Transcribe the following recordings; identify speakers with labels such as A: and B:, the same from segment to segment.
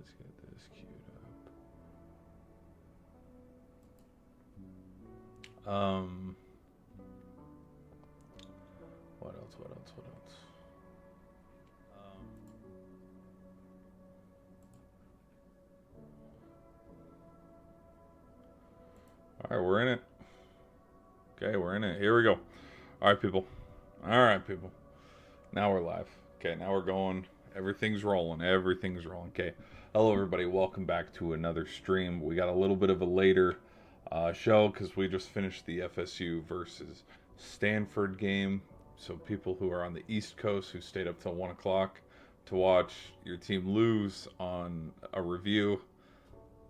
A: Let's get this queued up. What else? What else? What else? All right, we're in it. Okay, we're in it. Here we go. All right, people. All right, people. Now we're live. Okay, now we're going. Everything's rolling. Everything's rolling. Okay. Hello, everybody. Welcome back to another stream. We got a little bit of a later show because we just finished the FSU versus Stanford game. So people who are on the East Coast who stayed up till 1 o'clock to watch your team lose on a review.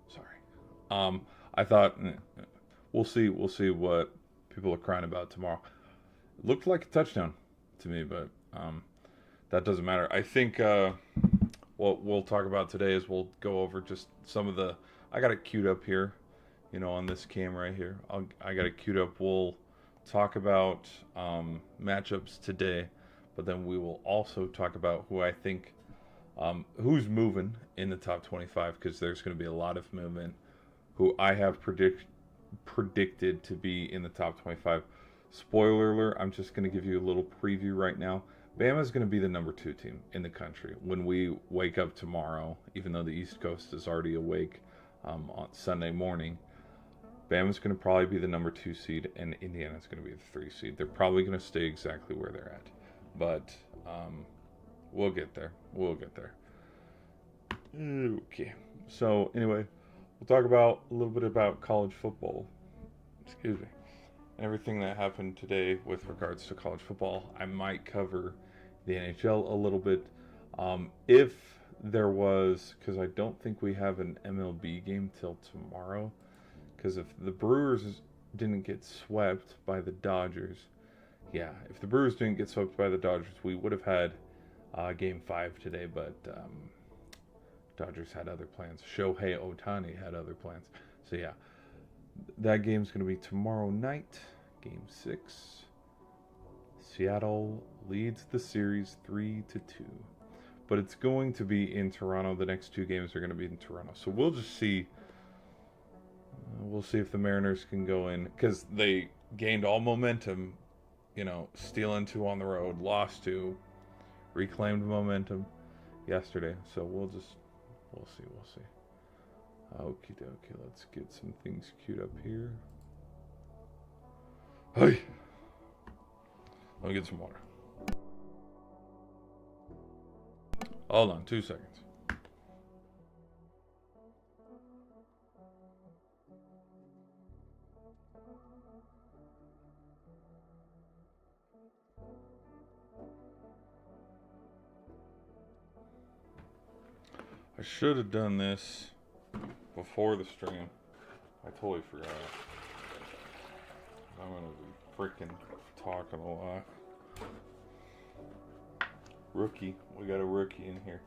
A: Sorry. I thought we'll see what people are crying about tomorrow. It looked like a touchdown to me, but that doesn't matter. I think what we'll talk about today is we'll go over just some of the. I got it queued up here, on this cam right here. I got it queued up. We'll talk about matchups today, but then we will also talk about who I think who's moving in the top 25 because there's going to be a lot of movement. Who I have predicted to be in the top 25. Spoiler alert, I'm just going to give you a little preview right now. Bama's going to be the number 2 team in the country when we wake up tomorrow, even though the East Coast is already awake on Sunday morning. Bama's going to probably be the number 2 seed, and Indiana's going to be the 3 seed. They're probably going to stay exactly where they're at. But we'll get there. We'll get there. Okay. So, anyway, we'll talk about a little bit about college football. Excuse me. Everything that happened today with regards to college football. I might cover the NHL a little bit. If there was, because I don't think we have an MLB game till tomorrow. Because if the Brewers didn't get swept by the Dodgers, if the Brewers didn't get swept by the Dodgers, we would have had Game 5 today, but Dodgers had other plans. Shohei Ohtani had other plans. So that game's going to be tomorrow night, Game 6. Seattle leads the series 3-2. But it's going to be in Toronto. The next 2 games are going to be in Toronto. So we'll just see. We'll see if the Mariners can go in. Because they gained all momentum, stealing 2 on the road, lost 2, reclaimed momentum yesterday. So we'll see. Okie dokie, let's get some things queued up here. Hey! Let me get some water. Hold on, 2 seconds. I should have done this before the stream. I totally forgot. I'm gonna be freaking talking a lot. Rookie. We got a rookie in here.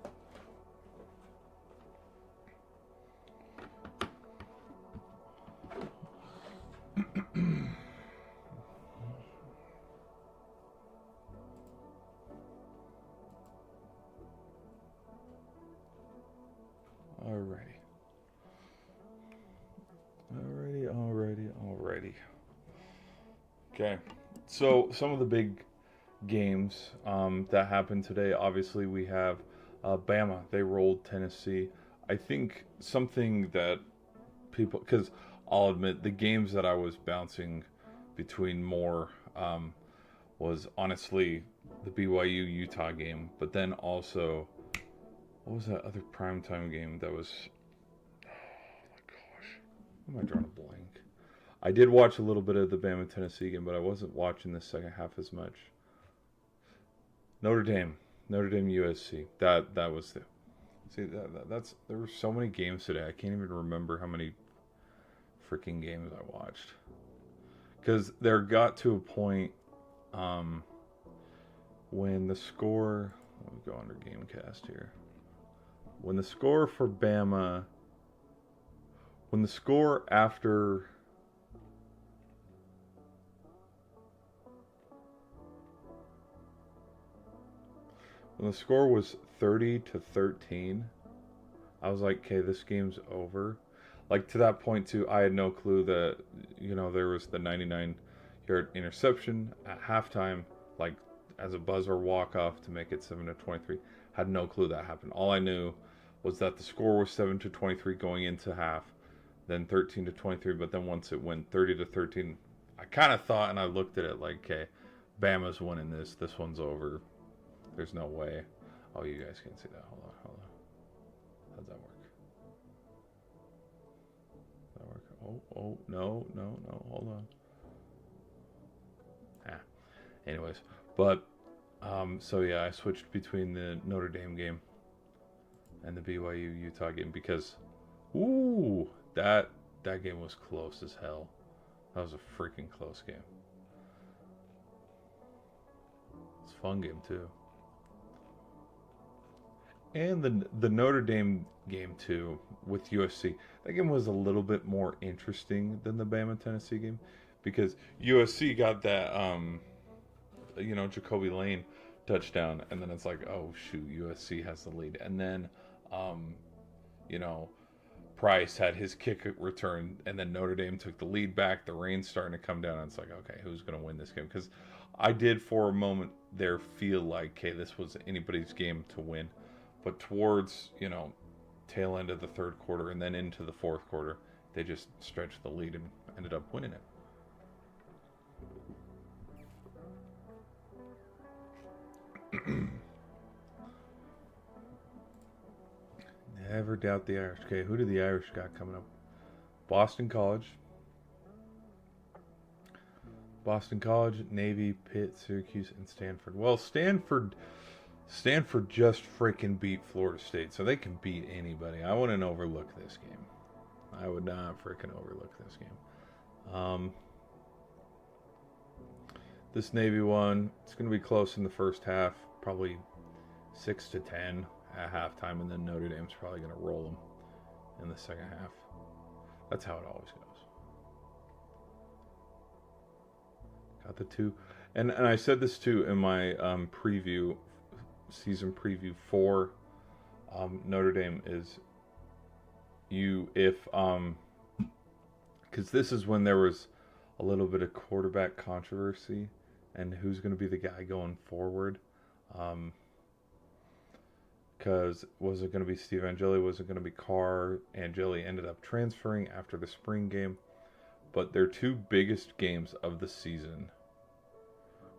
A: Alrighty. Okay, so some of the big games that happened today, obviously we have Bama. They rolled Tennessee. I think something that people, because I'll admit the games that I was bouncing between more was honestly the BYU-Utah game, but then also, what was that other primetime game that was, oh my gosh, why am I drawing a blank? I did watch a little bit of the Bama-Tennessee game, but I wasn't watching the second half as much. Notre Dame USC. That was the. See that's there were so many games today. I can't even remember how many freaking games I watched. Because there got to a point when the score. Let me go under Gamecast here. When the score for Bama. When the score after. When the score was 30-13, I was like, okay, this game's over. Like to that point too, I had no clue that there was the 99-yard interception at halftime, like as a buzzer walk off to make it 7-23. Had no clue that happened. All I knew was that the score was 7-23 going into half, then 13-23. But then once it went 30-13, I kind of thought, and I looked at it like, okay, Bama's winning this. This one's over. There's no way. Oh, you guys can't see that. Hold on. How's that work? Does that work? Oh, no. Hold on. Anyways, but so yeah, I switched between the Notre Dame game and the BYU Utah game because, that game was close as hell. That was a freaking close game. It's a fun game too. And the Notre Dame game too with USC. That game was a little bit more interesting than the Bama Tennessee game because USC got that Jacoby Lane touchdown, and then it's like, oh shoot, USC has the lead, and then Price had his kick return, and then Notre Dame took the lead back. The rain's starting to come down, and it's like, okay, who's going to win this game? Because I did for a moment there feel like, okay, this was anybody's game to win. But towards, tail end of the third quarter and then into the fourth quarter, they just stretched the lead and ended up winning it. Never doubt the Irish. Okay, who do the Irish got coming up? Boston College, Navy, Pitt, Syracuse, and Stanford. Well, Stanford just freaking beat Florida State, so they can beat anybody. I wouldn't overlook this game. I would not freaking overlook this game. This Navy one, it's going to be close in the first half, probably 6-10 at halftime, and then Notre Dame's probably going to roll them in the second half. That's how it always goes. Got the two, and I said this too in my season preview for Notre Dame is because this is when there was a little bit of quarterback controversy and who's going to be the guy going forward. Because was it going to be Steve Angeli? Was it going to be Carr? Angeli ended up transferring after the spring game. But their two biggest games of the season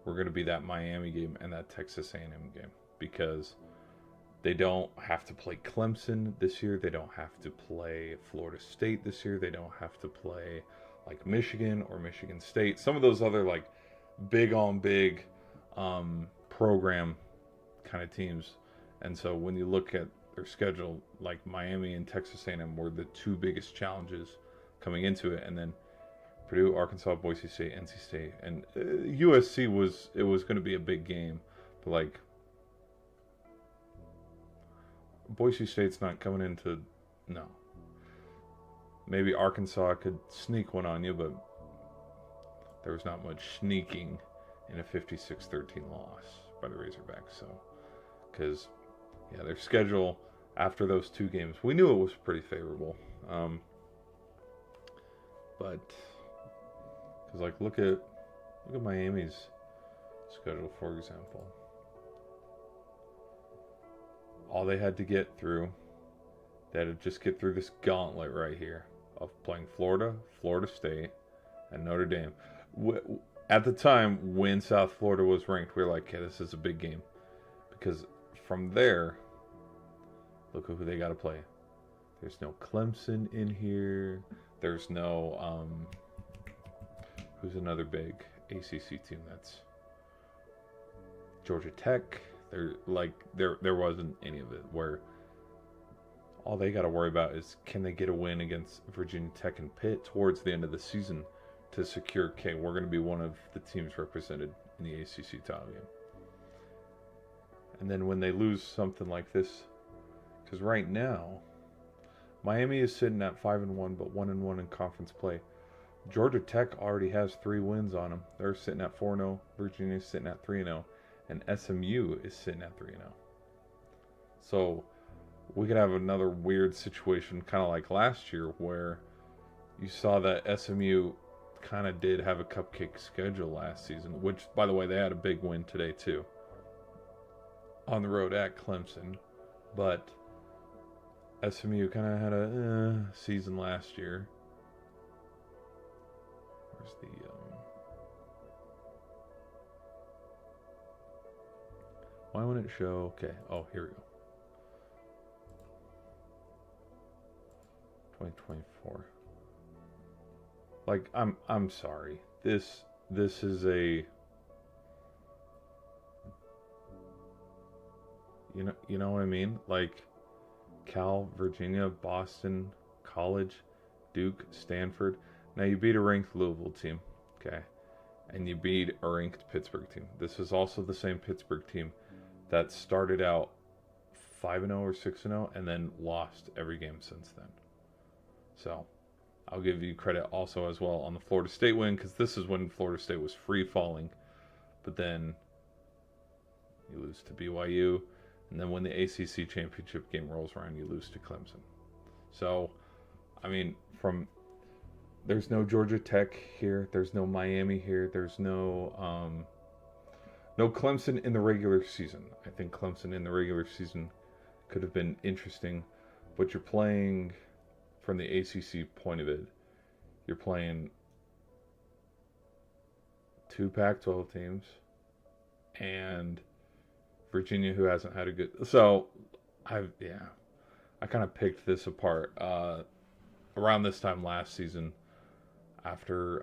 A: were going to be that Miami game and that Texas A&M game. Because they don't have to play Clemson this year. They don't have to play Florida State this year. They don't have to play like Michigan or Michigan State. Some of those other like big program kind of teams. And so when you look at their schedule, like Miami and Texas A&M were the two biggest challenges coming into it. And then Purdue, Arkansas, Boise State, NC State, and USC was going to be a big game. But like Boise State's not coming into, no. Maybe Arkansas could sneak one on you, but there was not much sneaking in a 56-13 loss by the Razorbacks. So, because, yeah, their schedule after those two games, we knew it was pretty favorable. But, because, like, look at Miami's schedule, for example. All they had to get through, they had to just get through this gauntlet right here of playing Florida, Florida State, and Notre Dame. At the time, when South Florida was ranked, we were like, okay, this is a big game. Because from there, look at who they got to play. There's no Clemson in here. There's no, who's another big ACC team? That's Georgia Tech. There wasn't any of it where all they got to worry about is can they get a win against Virginia Tech and Pitt towards the end of the season to secure, okay, we're going to be one of the teams represented in the ACC title game. And then when they lose something like this, because right now, Miami is sitting at 5-1, but 1-1 in conference play. Georgia Tech already has 3 wins on them. They're sitting at 4-0. Virginia's sitting at 3-0. And SMU is sitting at 3-0. So we could have another weird situation, kind of like last year, where you saw that SMU kind of did have a cupcake schedule last season, which, by the way, they had a big win today, too, on the road at Clemson. But SMU kind of had a season last year. Where's the... Why wouldn't it show? Okay. Oh, here we go. 2024. Like, I'm sorry. This is a... You know what I mean? Like, Cal, Virginia, Boston, College, Duke, Stanford. Now, you beat a ranked Louisville team, okay? And you beat a ranked Pittsburgh team. This is also the same Pittsburgh team that started out 5-0 or 6-0 and then lost every game since then. So, I'll give you credit also as well on the Florida State win, because this is when Florida State was free falling. But then you lose to BYU. And then when the ACC championship game rolls around, you lose to Clemson. So, I mean, there's no Georgia Tech here. There's no Miami here. There's no Clemson in the regular season. I think Clemson in the regular season could have been interesting. But you're playing, from the ACC point of it, you're playing 2 Pac-12 teams and Virginia, who hasn't had a good... So, I kind of picked this apart around this time last season, after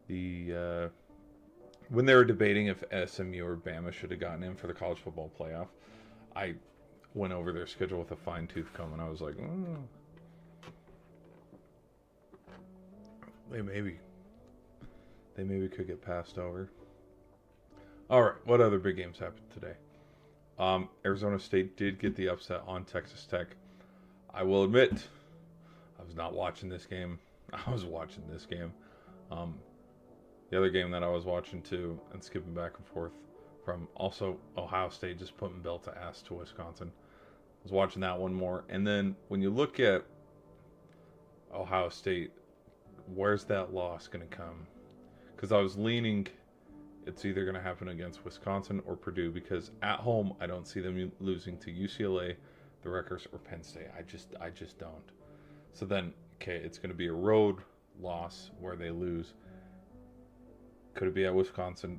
A: when they were debating if SMU or Bama should have gotten in for the college football playoff. I went over their schedule with a fine-tooth comb, and I was like, they maybe could get passed over. All right, what other big games happened today? Arizona State did get the upset on Texas Tech. I will admit, I was not watching this game. I was watching this game. The other game that I was watching too, and skipping back and forth from also Ohio State just putting belt to ass to Wisconsin. I was watching that one more. And then when you look at Ohio State, where's that loss going to come? Because I was leaning... It's either going to happen against Wisconsin or Purdue, because at home I don't see them losing to UCLA, the Rutgers, or Penn State. I just don't. So then, okay, it's going to be a road loss where they lose. Could it be at Wisconsin?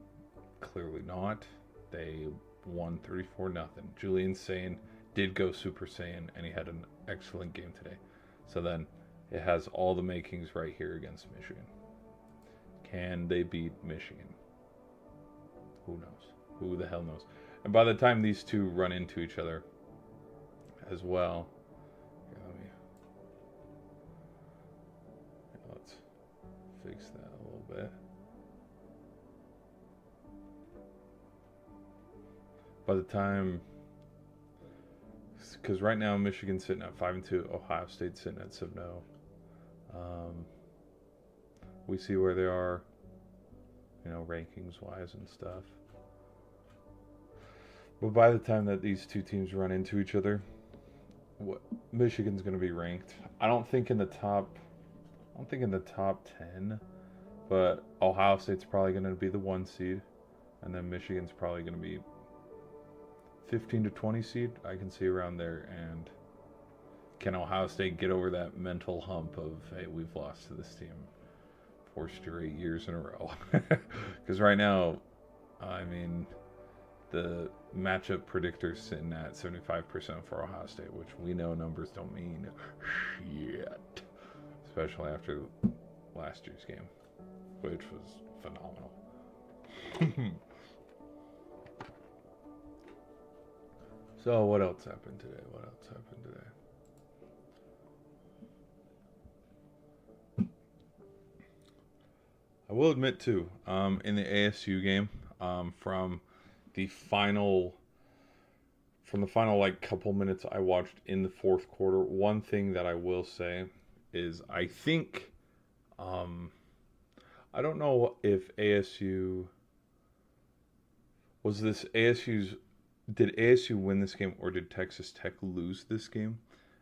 A: Clearly not. They won 34-0. Julian Sane did go Super Saiyan, and he had an excellent game today. So then it has all the makings right here against Michigan. Can they beat Michigan? Who knows? Who the hell knows? And by the time these two run into each other as well, here, let's fix that a little bit. By the time, because right now Michigan's sitting at 5-2, Ohio State's sitting at 7-0. We see where they are, rankings wise and stuff. But by the time that these two teams run into each other, Michigan's going to be ranked. I don't think in the top 10, but Ohio State's probably going to be the 1 seed, and then Michigan's probably going to be 15 to 20 seed. I can see around there. And can Ohio State get over that mental hump of, hey, we've lost to this team 4 straight years in a row? Because right now, I mean, the matchup predictor's sitting at 75% for Ohio State, which we know numbers don't mean shit, especially after last year's game, which was phenomenal. So what else happened today? I will admit too, in the ASU game, from the final like couple minutes I watched in the fourth quarter, one thing that I will say is I think, I don't know if ASU was this ASU's did ASU win this game or did Texas Tech lose this game?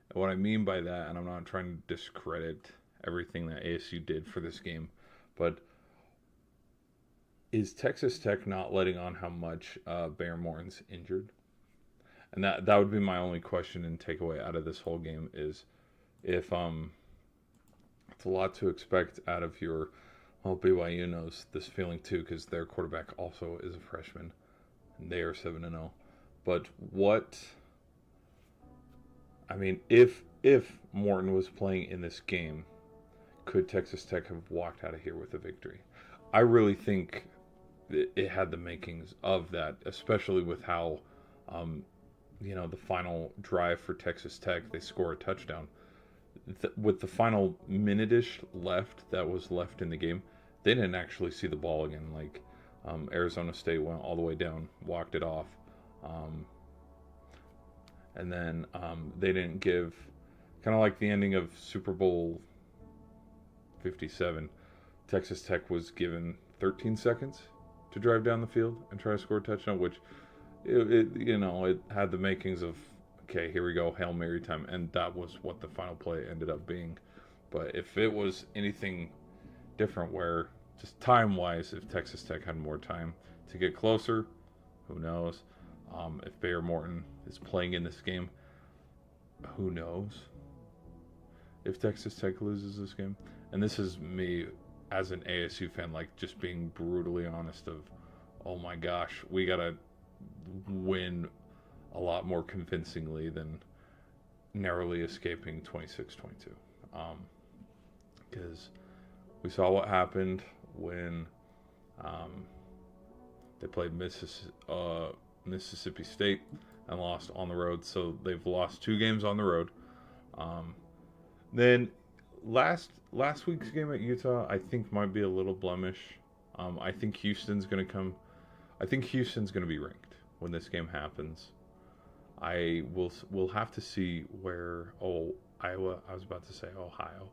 A: And what I mean by that, and I'm not trying to discredit everything that ASU did for this game, but is Texas Tech not letting on how much Bear Morton's injured? And that would be my only question and takeaway out of this whole game is if it's a lot to expect out of your well BYU knows this feeling too because their quarterback also is a freshman and they are 7-0. But what I mean if Morton was playing in this game, could Texas Tech have walked out of here with a victory? I really think it had the makings of that, especially with how the final drive for Texas Tech, they score a touchdown. With the final minute-ish left that was left in the game, they didn't actually see the ball again. Like Arizona State went all the way down, walked it off, and then they didn't give, kind of like the ending of Super Bowl 57. Texas Tech was given 13 seconds to drive down the field and try to score a touchdown, which it had the makings of, okay, here we go, Hail Mary time, and that was what the final play ended up being. But if it was anything different where, just time-wise, if Texas Tech had more time to get closer, who knows? If Bear Morton is playing in this game, who knows? If Texas Tech loses this game. And this is me as an ASU fan, like, just being brutally honest of, oh my gosh, we gotta win a lot more convincingly than narrowly escaping 26-22. Because we saw what happened when they played Mississippi State and lost on the road. So they've lost 2 games on the road. Then last week's game at Utah, I think might be a little blemish. I think Houston's going to be ranked when this game happens. We'll have to see where Iowa. I was about to say Ohio.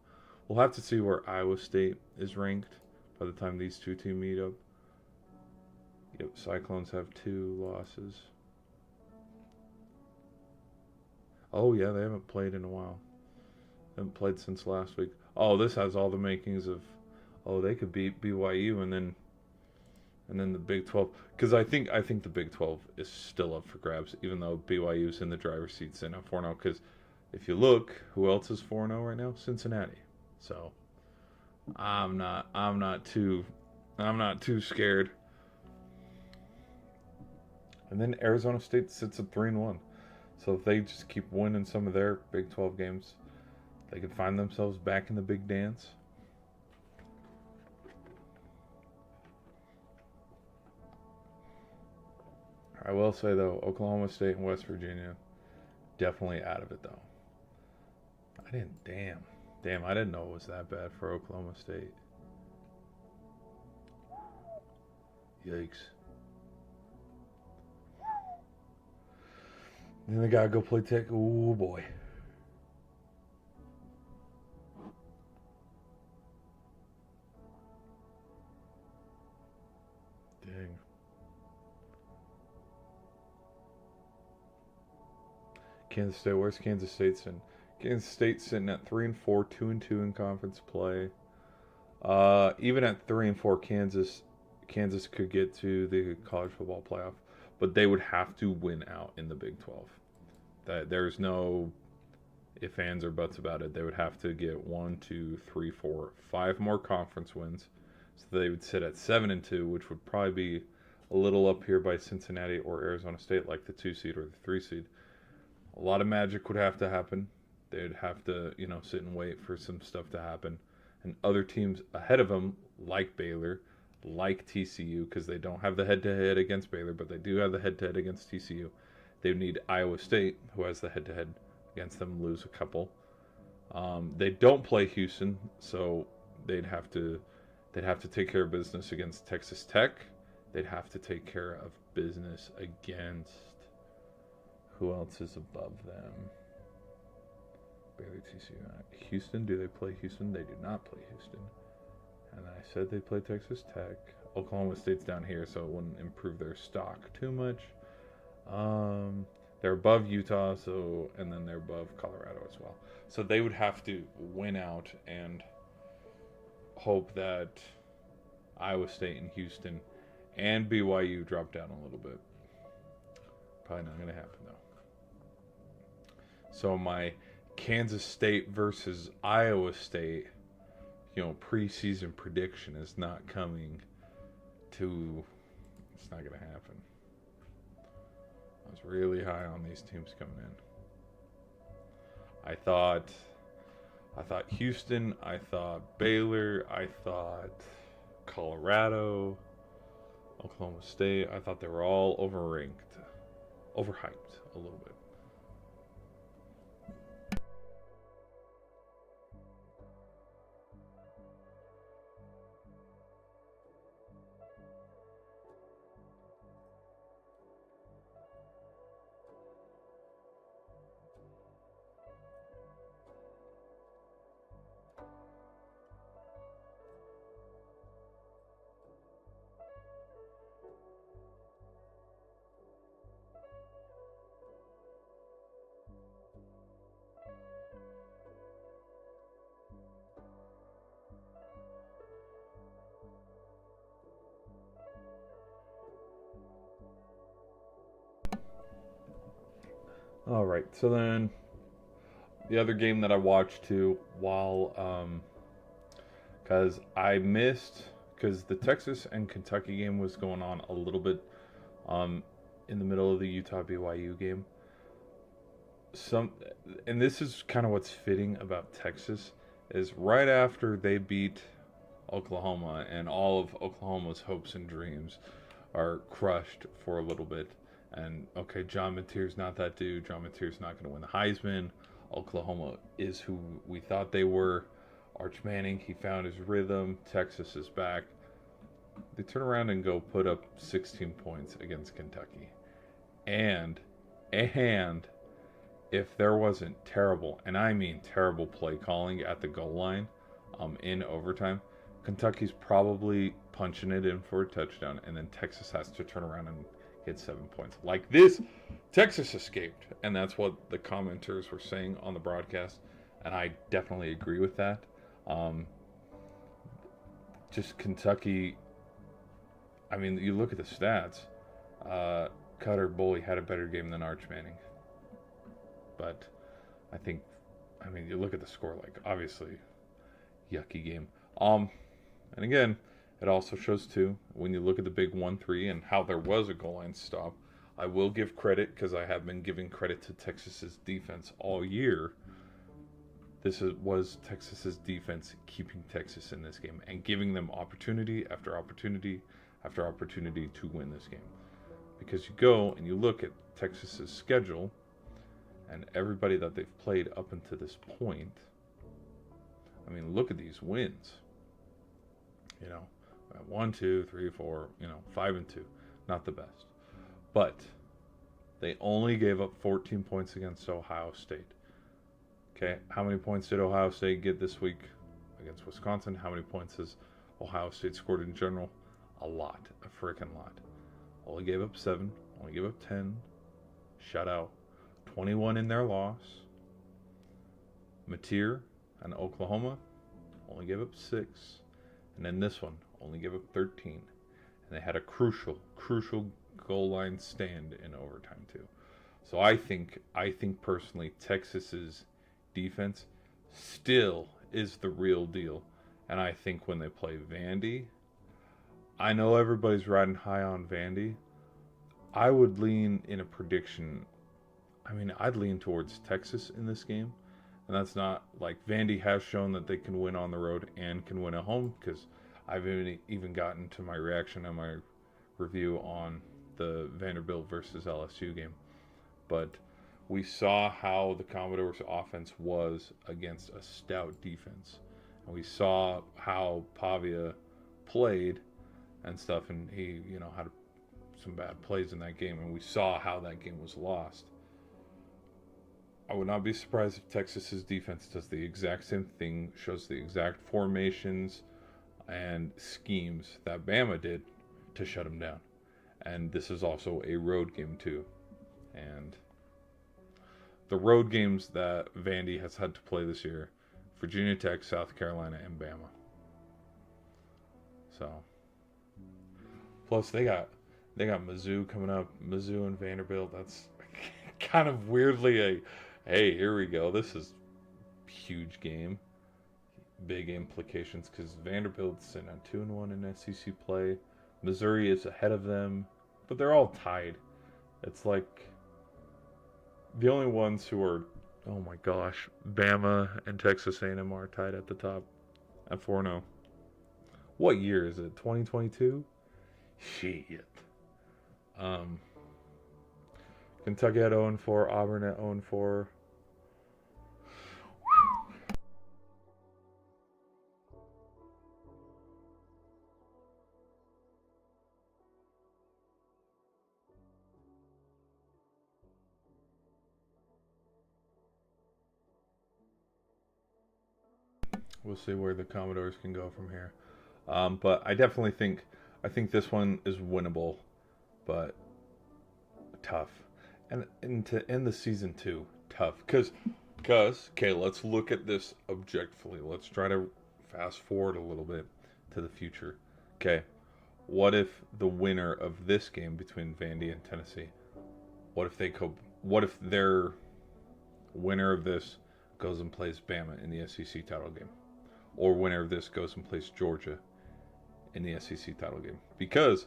A: We'll have to see where Iowa State is ranked by the time these two teams meet up. Yep, Cyclones have 2 losses. Oh yeah, they haven't played in a while. They haven't played since last week. Oh, this has all the makings of, they could beat BYU and then the Big 12. Because I think the Big 12 is still up for grabs, even though BYU's in the driver's seat sitting at 4-0. Because if you look, who else is 4-0 right now? Cincinnati. So I'm not too scared. And then Arizona State sits at 3-1. So if they just keep winning some of their Big 12 games, they could find themselves back in the big dance. I will say, though, Oklahoma State and West Virginia, definitely out of it, though. Damn, I didn't know it was that bad for Oklahoma State. Yikes. Then they gotta go play Tech. Oh boy. Dang. Kansas State. Where's Kansas State sitting? Kansas State sitting at 3-4, 2-2 in conference play. Even at 3-4, Kansas could get to the college football playoff, but they would have to win out in the Big 12. There's no ifs, ands, or buts about it. They would have to get 1, 2, 3, 4, 5 more conference wins, so they would sit at 7-2, which would probably be a little up here by Cincinnati or Arizona State, like the 2 seed or the 3 seed. A lot of magic would have to happen. They'd have to, sit and wait for some stuff to happen. And other teams ahead of them, like Baylor, like TCU, because they don't have the head-to-head against Baylor, but they do have the head-to-head against TCU. They would need Iowa State, who has the head-to-head against them, lose a couple. They don't play Houston, so they'd have to take care of business against Texas Tech. They'd have to take care of business against, who else is above them? Baylor, TCU, Houston. Do they play Houston? They do not play Houston. And I said they play Texas Tech. Oklahoma State's down here, so it wouldn't improve their stock too much. They're above Utah, so and then they're above Colorado as well. So they would have to win out and hope that Iowa State and Houston and BYU drop down a little bit. Probably not going to happen though. So my Kansas State versus Iowa State, preseason prediction is not coming to. It's not going to happen. I was really high on these teams coming in. I thought Houston, I thought Baylor, I thought Colorado, Oklahoma State. I thought they were all overhyped a little bit. All right, so then the other game that I watched too, while because I missed because the Texas and Kentucky game was going on a little bit in the middle of the Utah BYU game. And this is kind of what's fitting about Texas is right after they beat Oklahoma and all of Oklahoma's hopes and dreams are crushed for a little bit. And okay, John Mateer's not that dude. John Mateer's not going to win the Heisman. Oklahoma is who we thought they were. Arch Manning, he found his rhythm. Texas is back. They turn around and go put up 16 points against Kentucky. And if there wasn't terrible, and I mean terrible play calling at the goal line in overtime, Kentucky's probably punching it in for a touchdown, and then Texas has to turn around and get 7 points. Like this, Texas escaped, and that's what the commenters were saying on the broadcast, and I definitely agree with that. Just Kentucky, I mean, you look at the stats, Cutter Bully had a better game than Arch Manning. But you look at the score, like, obviously, yucky game. And again, it also shows, too, when you look at the big 1-3 and how there was a goal line stop, I will give credit, because I have been giving credit to Texas's defense all year. Was Texas's defense keeping Texas in this game and giving them opportunity after opportunity after opportunity to win this game. Because you go and you look at Texas's schedule and everybody that they've played up until this point. I mean, look at these wins. 1, 2, 3, 4, 5 and 2. Not the best. But they only gave up 14 points against Ohio State. Okay, how many points did Ohio State get this week against Wisconsin? How many points has Ohio State scored in general? A lot. A freaking lot. Only gave up 7. Only gave up 10. Shutout. 21 in their loss. Mateer and Oklahoma only gave up 6. And then this one only gave up 13. And they had a crucial goal line stand in overtime too. So I think personally Texas's defense still is the real deal. And I think when they play Vandy, I know everybody's riding high on Vandy. I would lean in a prediction. I'd lean towards Texas in this game. And that's not like Vandy has shown that they can win on the road and can win at home, because I've even gotten to my reaction on my review on the Vanderbilt versus LSU game. But we saw how the Commodores' offense was against a stout defense. And we saw how Pavia played and stuff, and he, had some bad plays in that game, and we saw how that game was lost. I would not be surprised if Texas's defense does the exact same thing, shows the exact formations and schemes that Bama did to shut them down. And this is also a road game too. And the road games that Vandy has had to play this year: Virginia Tech, South Carolina, and Bama. So, plus they got Mizzou coming up, Mizzou and Vanderbilt. That's kind of weirdly a, hey, here we go. This is huge game, big implications because Vanderbilt's sitting at 2-1 in SEC play. Missouri is ahead of them, but they're all tied. It's like the only ones who are, oh my gosh, Bama and Texas A&M are tied at the top at 4-0. What year is it? 2022? Shit. Kentucky at 0-4, Auburn at 0-4. We'll see where the Commodores can go from here. But I definitely think this one is winnable, but tough. And to end the season too, tough. Because, okay, let's look at this objectively. Let's try to fast forward a little bit to the future. Okay, what if the winner of this game between Vandy and Tennessee, what if their winner of this goes and plays Bama in the SEC title game? Or winner of this goes and plays Georgia in the SEC title game. Because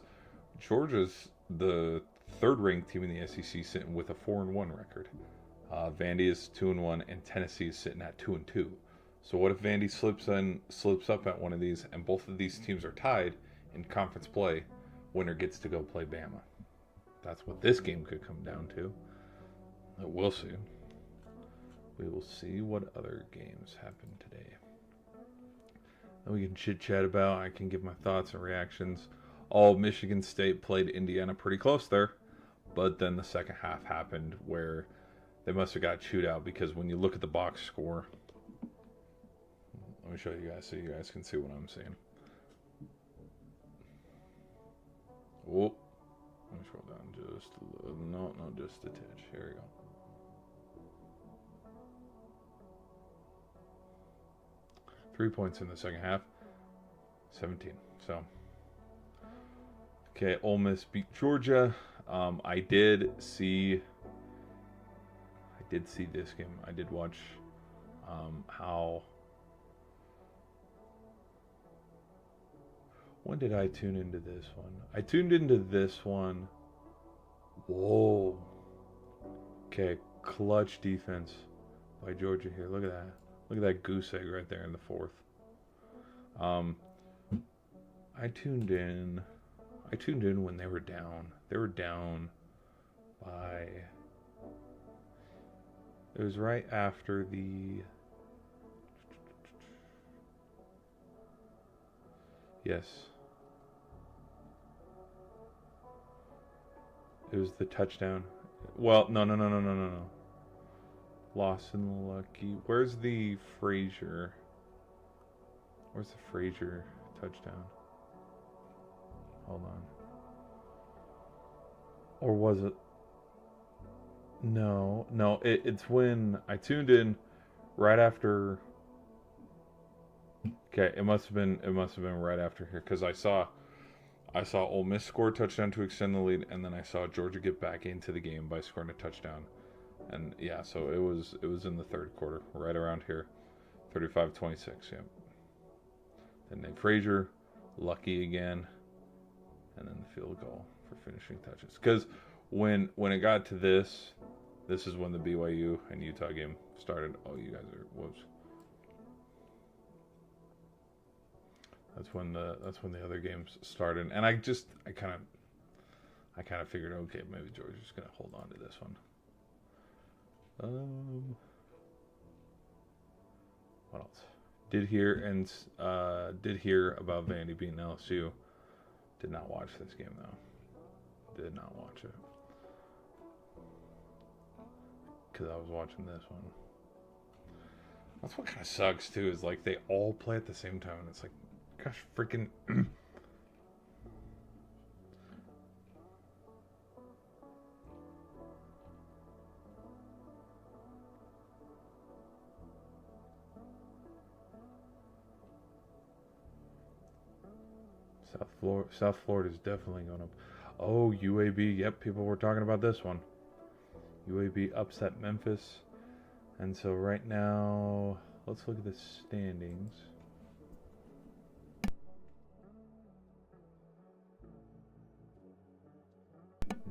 A: Georgia's the third-ranked team in the SEC sitting with a 4-1 record. Vandy is 2-1, and Tennessee is sitting at 2-2. So what if Vandy slips up at one of these, and both of these teams are tied in conference play? Winner gets to go play Bama. That's what this game could come down to. We'll see. We will see what other games happen today. And we can chit-chat about. I can give my thoughts and reactions. Michigan State played Indiana pretty close there. But then the second half happened where they must have got chewed out, because when you look at the box score, let me show you guys so you guys can see what I'm seeing. Whoop. Let me scroll down just a little. No, just a touch. Here we go. Three points in the second half. 17. So, okay, Ole Miss beat Georgia. I did see this game. I did watch how. When did I tune into this one? I tuned into this one. Whoa. Okay, clutch defense by Georgia here. Look at that. Look at that goose egg right there in the fourth. I tuned in when they were down. They were down by. It was right after the. Yes. It was the touchdown. Well, no. Lawson Lucky. Where's the Frazier? Where's the Frazier touchdown? Hold on. Or was it? No. It's when I tuned in right after. Okay, it must have been right after here, because I saw Ole Miss score a touchdown to extend the lead, and then I saw Georgia get back into the game by scoring a touchdown. And yeah, so it was in the third quarter, right around here, 35-26. Yeah. Then Nate Frazier, Lucky again, and then the field goal for finishing touches. Because when it got to this is when the BYU and Utah game started. Oh, you guys are whoops. That's when the other games started, and I kind of figured, okay, maybe Georgia's gonna hold on to this one. What else? Did hear about Vandy beating LSU. Did not watch this game though. Did not watch it because I was watching this one. That's what kind of sucks too. Is like they all play at the same time, and it's like, gosh, freaking. South Florida is definitely going up. Oh, UAB. Yep, people were talking about this one. UAB upset Memphis. And so right now, let's look at the standings.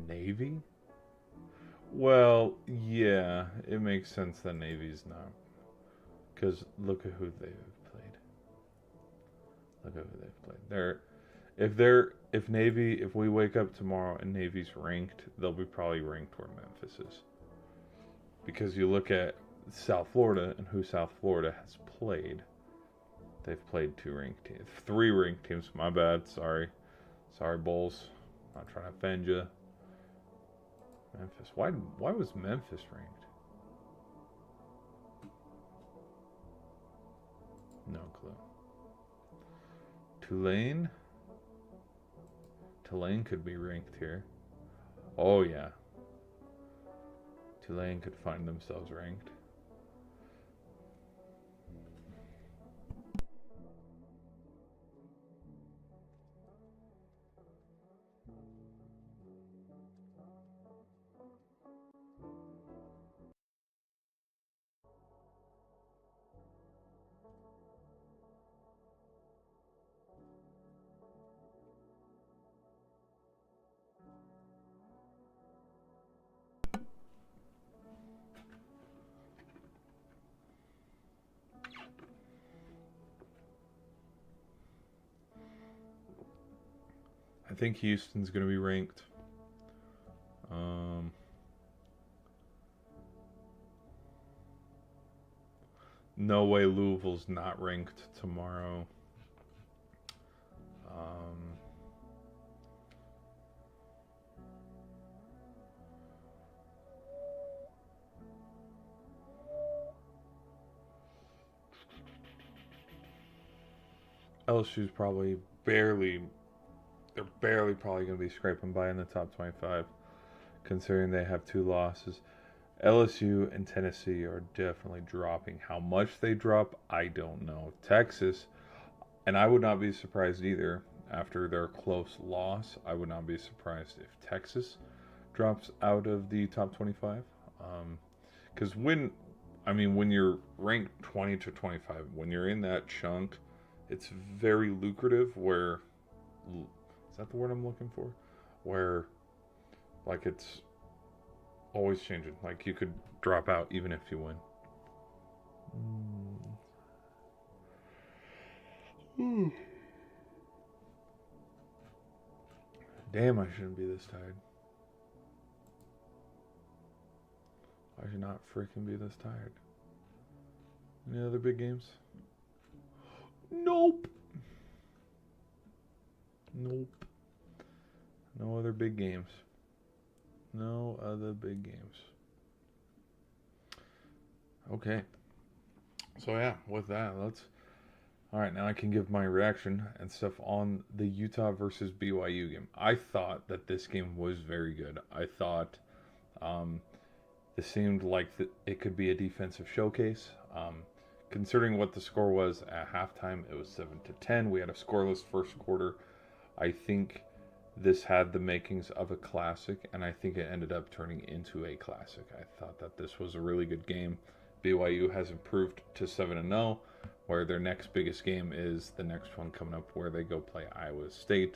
A: Navy? Well, yeah, it makes sense that Navy's not. Because look at who they've played. Look at who they've played. If we wake up tomorrow and Navy's ranked, they'll be probably ranked where Memphis is. Because you look at South Florida and who South Florida has played. They've played 3 ranked teams. My bad. Sorry, Bulls. Not trying to offend you. Memphis. Why was Memphis ranked? No clue. Tulane could be ranked here. Oh yeah. Tulane could find themselves ranked. I think Houston's going to be ranked. No way Louisville's not ranked tomorrow. LSU's probably they're barely probably going to be scraping by in the top 25, considering they have 2 losses. LSU and Tennessee are definitely dropping. How much they drop, I don't know. Texas, and I would not be surprised either after their close loss. I would not be surprised if Texas drops out of the top 25. Because when you're ranked 20 to 25, when you're in that chunk, it's very lucrative. Where is that the word I'm looking for? Where, like, it's always changing. Like, you could drop out even if you win. Damn, I shouldn't be this tired. I should not freaking be this tired. Any other big games? Nope. No other big games. No other big games. Okay. So yeah, with that, alright, now I can give my reaction and stuff on the Utah versus BYU game. I thought that this game was very good. I thought this seemed like it could be a defensive showcase. Considering what the score was at halftime, it was 7-10. We had a scoreless first quarter. I think this had the makings of a classic, and I think it ended up turning into a classic. I thought that this was a really good game. BYU has improved to 7-0, where their next biggest game is the next one coming up, where they go play Iowa State.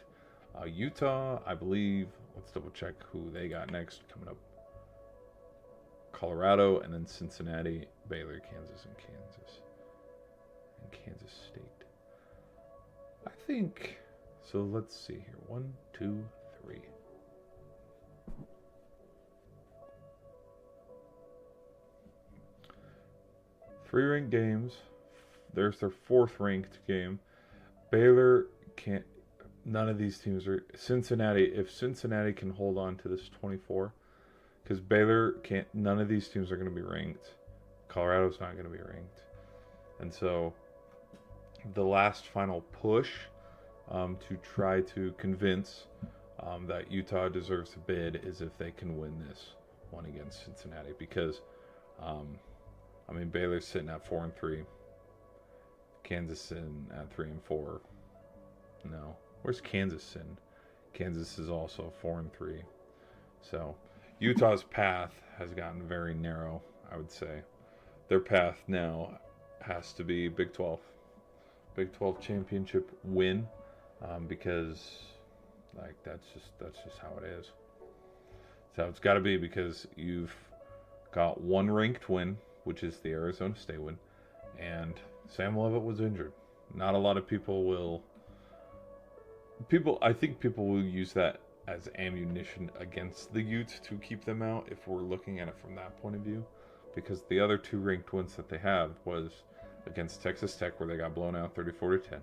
A: Utah, I believe, let's double check who they got next coming up. Colorado, and then Cincinnati, Baylor, Kansas State. I think so. Let's see here. 1, 2, 3. Three ranked games. There's their 4th ranked game. Baylor can't. None of these teams are. Cincinnati. If Cincinnati can hold on to this 24, because Baylor can't. None of these teams are going to be ranked. Colorado's not going to be ranked, and so the last final push to try to convince that Utah deserves to bid is if they can win this one against Cincinnati, because Baylor's sitting at 4-3, Kansas sitting at 3-4. No, Where's Kansas in? Kansas is also 4-3. So Utah's path has gotten very narrow, I would say. Their path now has to be Big 12. Big 12 championship win, because like that's just how it is. So it's got to be, because you've got one ranked win, which is the Arizona State win, and Sam Leavitt was injured. Not a lot of people will. I think people will use that as ammunition against the Utes to keep them out if we're looking at it from that point of view, because the other two ranked wins that they had was against Texas Tech, where they got blown out 34-10,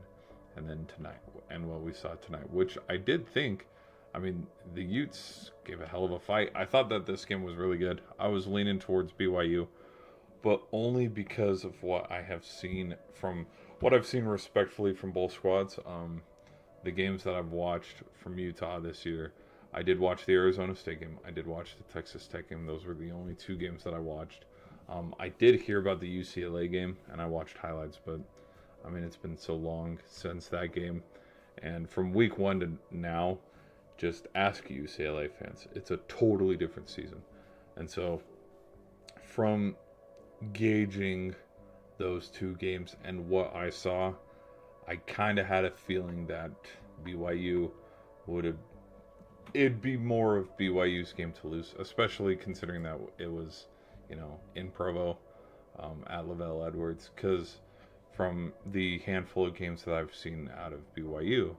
A: and then tonight, and what we saw tonight, which I did think, I mean, the Utes gave a hell of a fight. I thought that this game was really good. I was leaning towards BYU, but only because of what I have seen from what I've seen respectfully from both squads. The games that I've watched from Utah this year, I did watch the Arizona State game. I did watch the Texas Tech game. Those were the only two games that I watched. I did hear about the UCLA game, and I watched highlights, but I mean, it's been so long since that game. And from week one to now, just ask UCLA fans. It's a totally different season. And so, from gauging those two games and what I saw, I kind of had a feeling that BYU it'd be more of BYU's game to lose, especially considering that it was, in Provo, at Lavelle Edwards, because from the handful of games that I've seen out of BYU,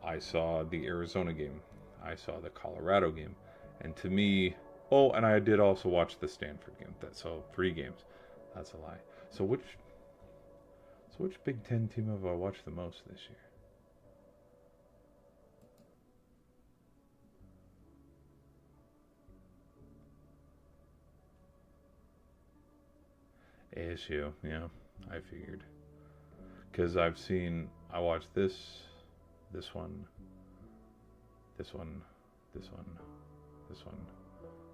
A: I saw the Arizona game, I saw the Colorado game, and to me, and I did also watch the Stanford game. So 3 games. That's a lie. So which Big Ten team have I watched the most this year? ASU, yeah, I figured. Because I watched this one, this one, this one, this one,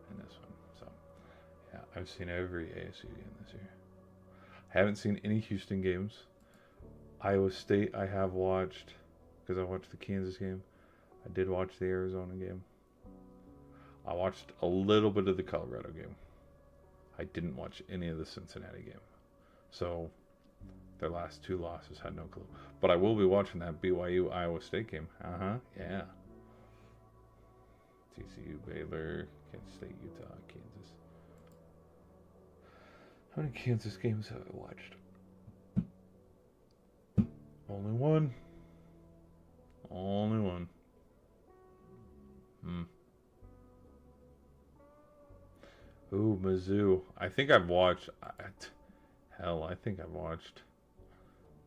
A: and this one. So, yeah, I've seen every ASU game this year. I haven't seen any Houston games. Iowa State I have watched, because I watched the Kansas game. I did watch the Arizona game. I watched a little bit of the Colorado game. I didn't watch any of the Cincinnati game. So their last 2 losses, had no clue. But I will be watching that BYU Iowa State game. Yeah. TCU, Baylor, Kansas State, Utah, Kansas. How many Kansas games have I watched? Only one. Ooh, Mizzou. I think I've watched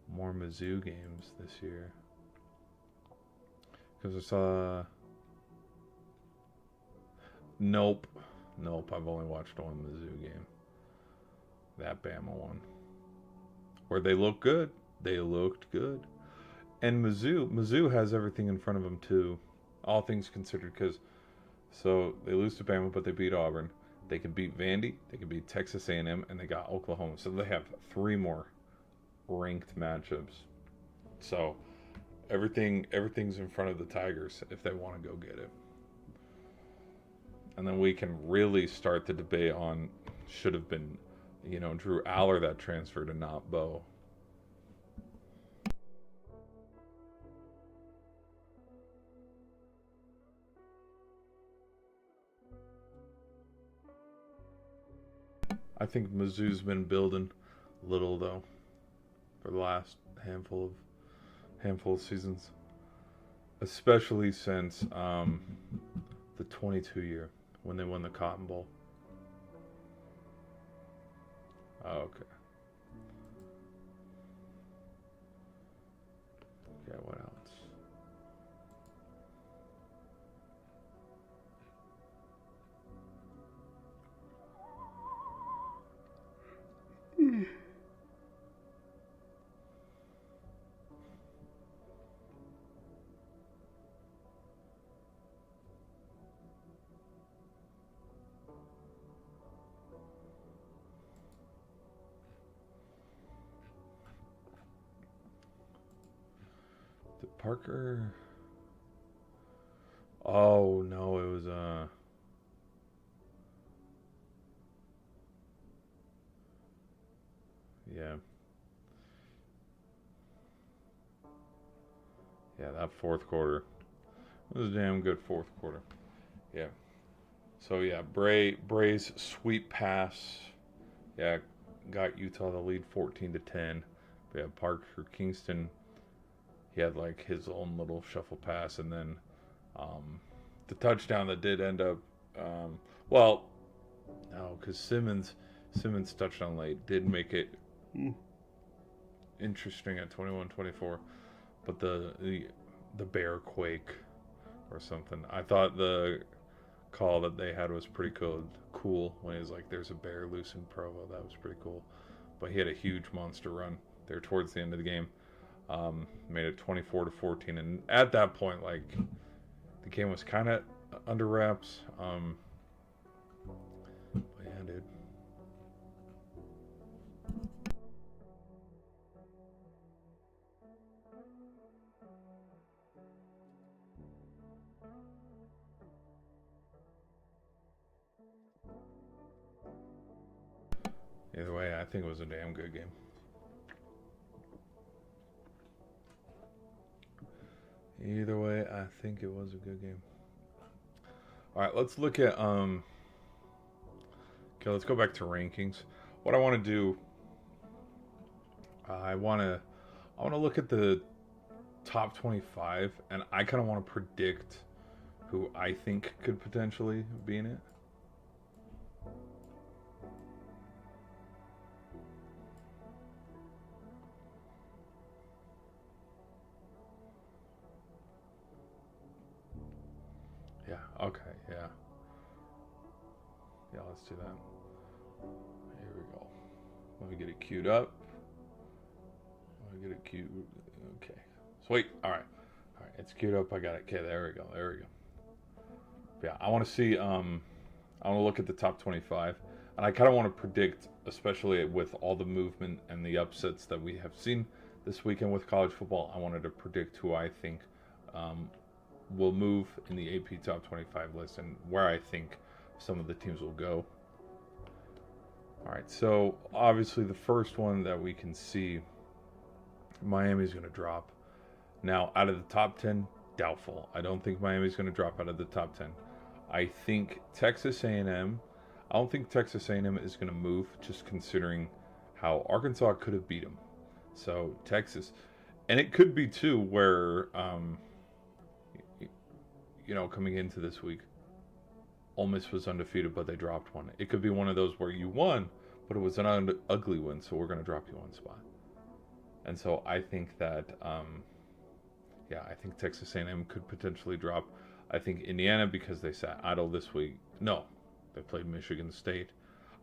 A: more Mizzou games this year. Because I saw... Nope, I've only watched one Mizzou game. That Bama one. Where they look good. They looked good. And Mizzou has everything in front of them too. All things considered, because so they lose to Bama, but they beat Auburn. They can beat Vandy, they can beat Texas A&M, and they got Oklahoma. So they have 3 more ranked matchups. So everything's in front of the Tigers if they want to go get it. And then we can really start the debate on should have been, Drew Aller that transferred and not Bo. I think Mizzou's been building a little though for the last handful of seasons, especially since the 22 year when they won the Cotton Bowl. Oh, okay. Yeah, what else? Did Parker Oh no, it was yeah. Yeah, that fourth quarter. It was a damn good fourth quarter. Yeah. So yeah, Bray's sweep pass. Yeah, got Utah the lead 14-10. But yeah, Parker Kingston, he had like his own little shuffle pass, and then um, the touchdown that did end up. Um, well, no, because Simmons touchdown late did make it interesting at 21-24. But the bear quake or something. I thought the call that they had was pretty cool. Cool when he was like, "There's a bear loose in Provo." That was pretty cool. But he had a huge monster run there towards the end of the game. Made it 24-14, and at that point, like the game was kind of under wraps. But yeah, dude. Either way, I think it was a damn good game. Either way, I think it was a good game. All right, let's look at okay, let's go back to rankings. What I want to do, I want to look at the top 25, and I kind of want to predict who I think could potentially be in it. Yeah. Okay. Yeah. Yeah. Let's do that. Here we go. Let me get it queued up. Let me get it queued. Okay. Sweet. All right. All right. It's queued up. I got it. Okay. There we go. There we go. Yeah. I want to see. I want to look at the top 25, and I kind of want to predict, especially with all the movement and the upsets that we have seen this weekend with college football. I wanted to predict who I think um, will move in the AP top 25 list and where I think some of the teams will go. All right, so obviously the first one that we can see, Miami's going to drop. Now, out of the top 10, doubtful. I don't think Miami's going to drop out of the top 10. I think Texas A&M. I don't think Texas A&M is going to move, just considering how Arkansas could have beat them. So Texas, and it could be too where coming into this week, Ole Miss was undefeated, but they dropped one. It could be one of those where you won, but it was an ugly win, so we're going to drop you one spot. And so I think that, I think Texas A&M could potentially drop. I think Indiana, because they sat idle this week. No, they played Michigan State.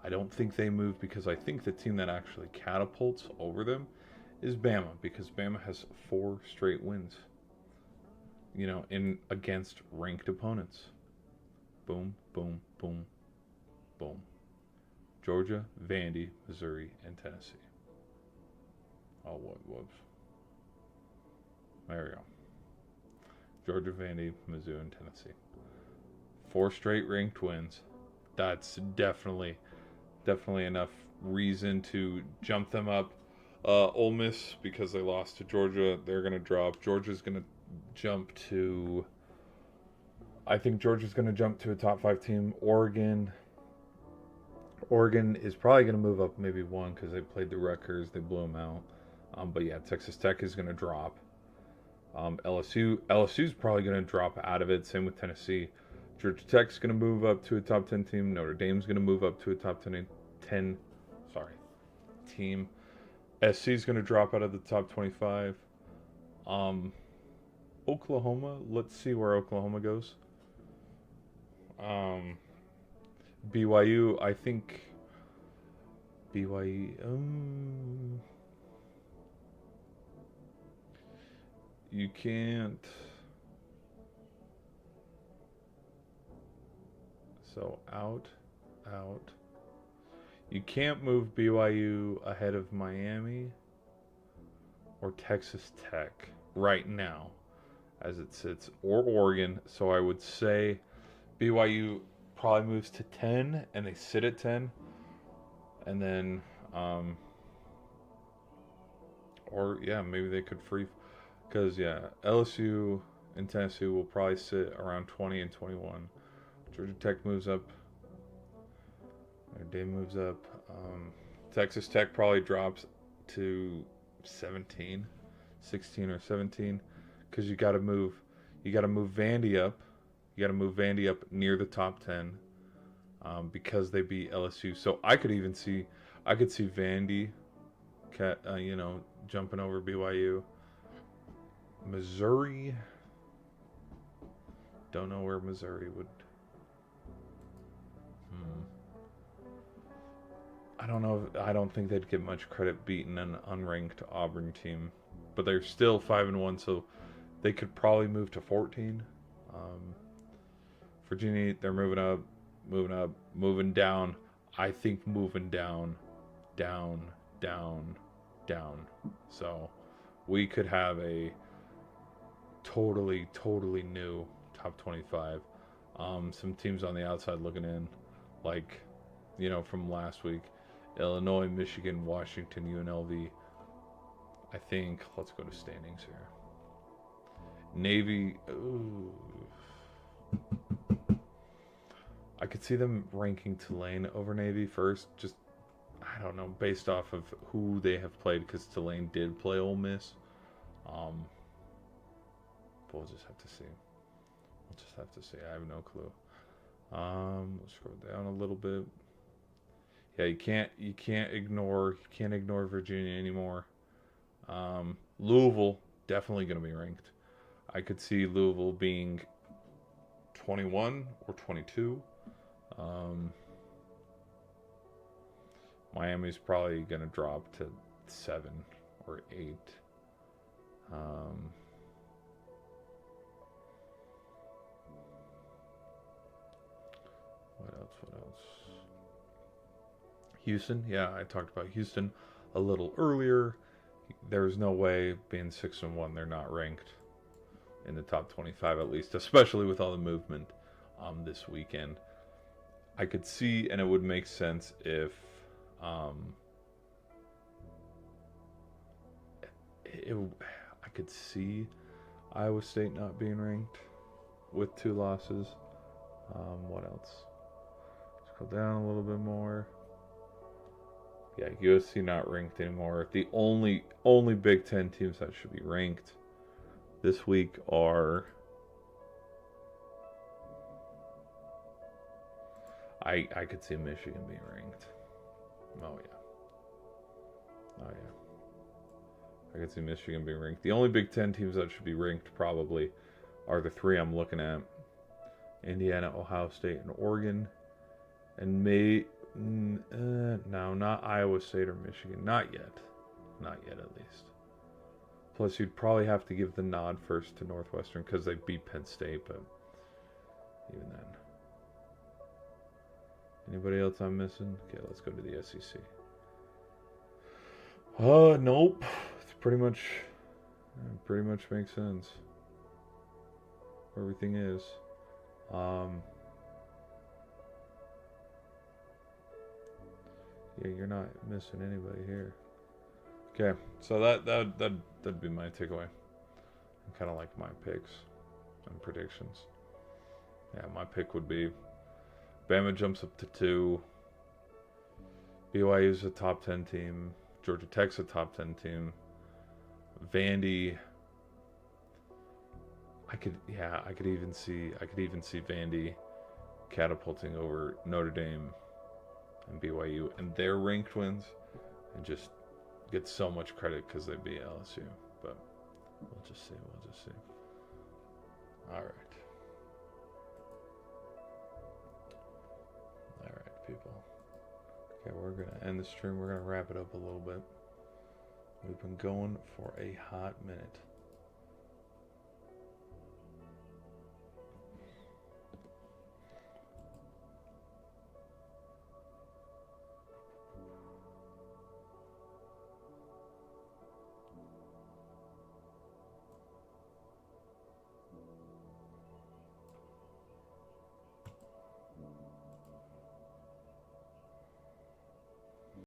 A: I don't think they move because I think the team that actually catapults over them is Bama, because Bama has 4 straight wins. In against ranked opponents. Boom, boom, boom, boom. Georgia, Vandy, Missouri, and Tennessee. Oh, whoops. There we go. Georgia, Vandy, Mizzou, and Tennessee. 4 straight ranked wins. That's definitely enough reason to jump them up. Ole Miss, because they lost to Georgia, they're going to drop. Georgia's going to jump to... I think Georgia's going to jump to a top 5 team. Oregon is probably going to move up maybe 1 because they played the Rutgers. They blew them out. But yeah, Texas Tech is going to drop. LSU's probably going to drop out of it. Same with Tennessee. Georgia Tech's going to move up to a top 10 team. Notre Dame's going to move up to a top 10 team. SC's going to drop out of the top 25. Oklahoma, let's see where Oklahoma goes. BYU, I think BYU. You can't. So out. You can't move BYU ahead of Miami or Texas Tech right now as it sits, or Oregon. So I would say BYU probably moves to 10, and they sit at 10, and then, or yeah, maybe they could free, because yeah, LSU and Tennessee will probably sit around 20 and 21. Georgia Tech moves up. Notre Dame moves up. Texas Tech probably drops to 17, 16 or 17, because you got to move Vandy up. You got to move Vandy up near the top 10, because they beat LSU. So I could see Vandy, jumping over BYU. Missouri. Don't know where Missouri would. I don't know. I don't think they'd get much credit beating an unranked Auburn team, but they're still 5-1, so they could probably move to 14. Virginia, they're moving up, moving down. I think moving down. So we could have a totally new top 25. Some teams on the outside looking in, like, from last week. Illinois, Michigan, Washington, UNLV. I think, let's go to standings here. Navy, ooh. I could see them ranking Tulane over Navy first. Just, I don't know, based off of who they have played, because Tulane did play Ole Miss. But we'll just have to see. I have no clue. Let's scroll down a little bit. Yeah, you can't ignore Virginia anymore. Louisville definitely going to be ranked. I could see Louisville being 21 or 22. Miami's probably going to drop to 7 or 8. What else? Houston, yeah, I talked about Houston a little earlier. There's no way, being 6-1, they're not ranked in the top 25 at least, especially with all the movement this weekend. I could see, and it would make sense if I could see Iowa State not being ranked with 2 losses. What else? Scroll down a little bit more. Yeah, USC not ranked anymore. The only Big Ten teams that should be ranked this week are, I could see Michigan being ranked. Oh yeah. I could see Michigan being ranked. The only Big Ten teams that should be ranked probably are the 3 I'm looking at: Indiana, Ohio State, and Oregon. And no, not Iowa State or Michigan. Not yet, at least. Plus, you'd probably have to give the nod first to Northwestern because they beat Penn State, but even then. Anybody else I'm missing? Okay, let's go to the SEC. Nope. It's pretty much makes sense. Everything is. Yeah, you're not missing anybody here. Okay, so that'd be my takeaway. I kind of like my picks and predictions. Yeah, my pick would be Bama jumps up to 2. BYU's a top 10 team. Georgia Tech's a top 10 team. Vandy. I could even see Vandy catapulting over Notre Dame and BYU and their ranked wins, and just get so much credit because they beat LSU. But we'll just see. All right, people. Okay, we're gonna end the stream. We're gonna wrap it up a little bit. We've been going for a hot minute.